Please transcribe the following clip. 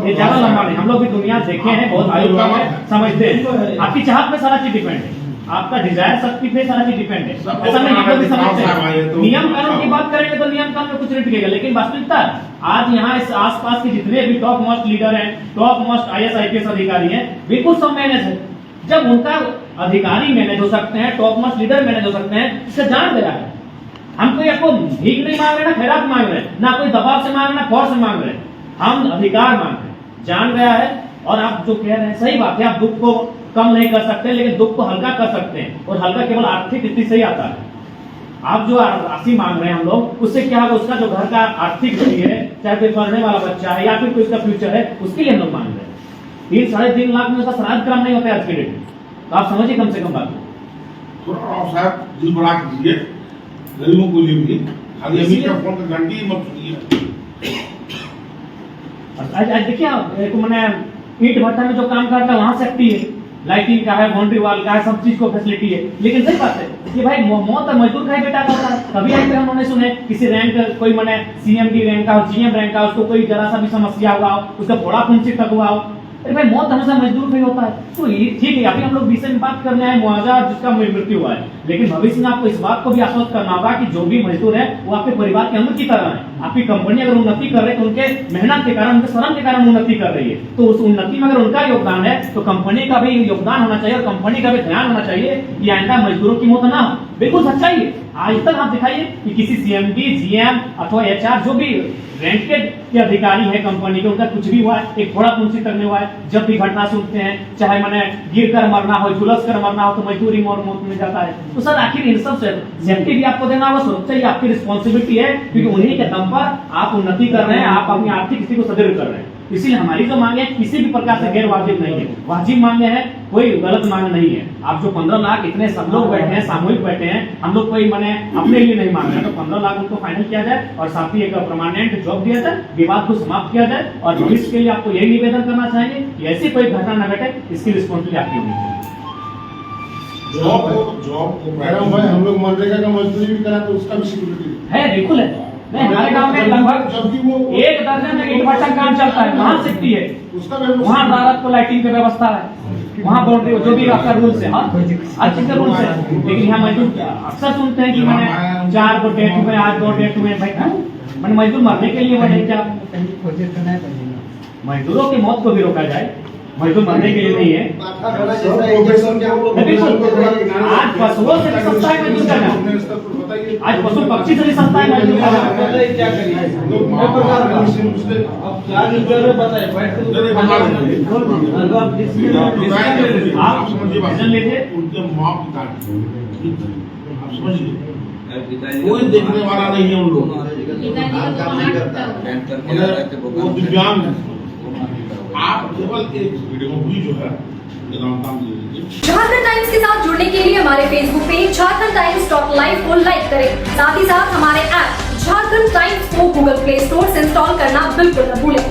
ये ज्यादा लंबा नहीं, हम लोग भी दुनिया देखे हैं, बहुत आयु कम है, समझते हैं। आपकी चाहत पे सारा चीज डिपेंड है, आपका डिजायर शक्ति पे सारा चीज डिपेंड है। ऐसा नहीं हम लोग भी समझते हैं। नियम कानून की बात करेंगे तो नियम कानून में कुछ नहीं टिकेगा, लेकिन वास्तविकता आज यहाँ इस आसपास के जितने भी टॉप मोस्ट लीडर हैं, टॉप मोस्ट IAS IPS अधिकारी हैं, बिल्कुल सब मैनेज है। जब उनका अधिकारी मैनेज हो सकते हैं, टॉप मोस्ट लीडर मैनेज हो सकते हैं, इससे जान गया है। हम कोई आपको भीख नहीं मांग रहे, ना खैरात मांग रहे, ना कोई दबाव से मांग रहे, ना फोर्स से मांग रहे, हम अधिकार मांग रहे हैं। जान गया है। और आप जो कह रहे हैं सही बात है, आप दुख को कम नहीं कर सकते, लेकिन दुख को हल्का कर सकते हैं, और हल्का केवल आर्थिक स्थिति से ही आता है। आप जो राशि मांग रहे हैं हम लोग, उससे क्या होगा, उसका जो घर का आर्थिक स्थिति है, चाहे कोई पढ़ने वाला बच्चा है या फिर कोई उसका फ्यूचर है, उसके लिए हम लोग मांग रहे हैं। 3-3.5 लाख में उसका श्राद्ध क्रम नहीं होता है आज के डेट में, तो आप समझिए कम से कम बात को। साहब दिल बड़ा कीजिए, गरीबों को लिए भी खाली अभी का फोन का घंटी मत सुनिए। आज देखिए एक मैंने ईंट भट्टा में जो काम करता है वहां सेफ्टी है, लाइटिंग का है, बाउंड्री वाल का है, सब चीज को फैसिलिटी है। लेकिन सही बात है कि भाई मौत मजदूर का ही बेटा होता है। कभी आज तक हमने सुने किसी रैंक कोई मैंने CM की रैंक का हो, GM रैंक का, उसको कोई जरा सा भी समस्या हुआ हो, उसका थोड़ा कुंची तक हुआ हो, अरे भाई मौत हमेशा मजदूर का ही होता है। तो ये ठीक है, अभी हम लोग विषय में बात करने आए मुआवजा जिसका मृत्यु हुआ है, लेकिन भविष्य में आपको इस बात को भी आश्वस्त करना होगा कि जो भी मजदूर है वो आपके परिवार के अंग की तरह है। आपकी कंपनी अगर उन्नति कर रही है तो उनके मेहनत के कारण, उनके श्रम के कारण उन्नति कर रही है, तो उस उन्नति में अगर उनका योगदान है तो कंपनी का भी योगदान होना चाहिए, और कंपनी का भी ध्यान होना चाहिए कि आइंदा मजदूरों की मौत ना हो। बिल्कुल सच्चाई है। आज तक आप दिखाइए कि किसी CMD, GM अथवा HR जो भी रेंटेड के अधिकारी है कंपनी के, उनका कुछ भी हुआ है, एक थोड़ा कुंची करने हुआ है, जब भी घटना सुनते हैं, चाहे मैंने गिर कर मरना हो, झुलस कर मरना हो, तो मजदूरी मौत में जाता है। तो सर आखिर इन सब से सेफ्टी भी आपको देना होगा, सुरक्षा ही आपकी रिस्पॉन्सिबिलिटी है, क्योंकि उन्हीं के दम पर आप उन्नति कर रहे हैं, आप अपनी आर्थिक स्थिति को सुदृढ़ कर रहे हैं। इसीलिए हमारी जो मांगे किसी भी प्रकार से गैर वाजिब नहीं है, वाजिब मांगे हैं, कोई गलत मांग नहीं है। आप जो 15 लाख इतने सब लोग बैठे हैं, सामूहिक बैठे हैं, हम लोग कोई मैंने अपने लिए नहीं मांग रहे, तो 15 लाख उनको फाइनल किया जाए और साथ ही एक परमानेंट जॉब दिया जाए, विवाद को समाप्त किया जाए, और भविष्य के लिए आपको यही निवेदन करना चाहिए कि ऐसी कोई घटना न घटे, इसकी रिस्पॉन्सिबिलिटी आपकी होनी चाहिए। जॉब को मैडम भाई हम लोग मनरेगा का मजदूरी भी करा तो उसका भी सिक्योरिटी है, बिल्कुल है। नहीं, हमारे गांव में लगभग जबकि वो 1 दर्जन में ईंट भट्टा काम चलता है, वहां सेफ्टी है, उसका वहाँ रात को लाइटिंग की व्यवस्था है, वहाँ बाउंड्री जो भी आपका रूल्स है, अच्छे से रूल्स है। लेकिन यहाँ मजदूर अक्सर सुनते हैं कि मैंने 4 को डेट हुए, आज 2 डेट हुए, भाई मैंने मजदूर मरने के लिए वजह क्या, मजदूरों की मौत को भी रोका जाए, मजदूर मरने के लिए नहीं है। आज पशुओं से भी सस्ता है मजदूर करना, आज पशु पक्षी से भी सस्ता है मजदूर करना। आप डिसीजन लीजिए, उनके माँ पिता आप समझिए, कोई देखने वाला नहीं है उन लोग, वो दिव्यांग है। आप केवल एक वीडियो भी जो है झारखंड टाइम्स के साथ जुड़ने के लिए हमारे फेसबुक पेज झारखंड-टाइम्स.live को लाइक करें। साथ ही साथ हमारे ऐप झारखंड टाइम्स को गूगल प्ले स्टोर से इंस्टॉल करना बिल्कुल न भूलें।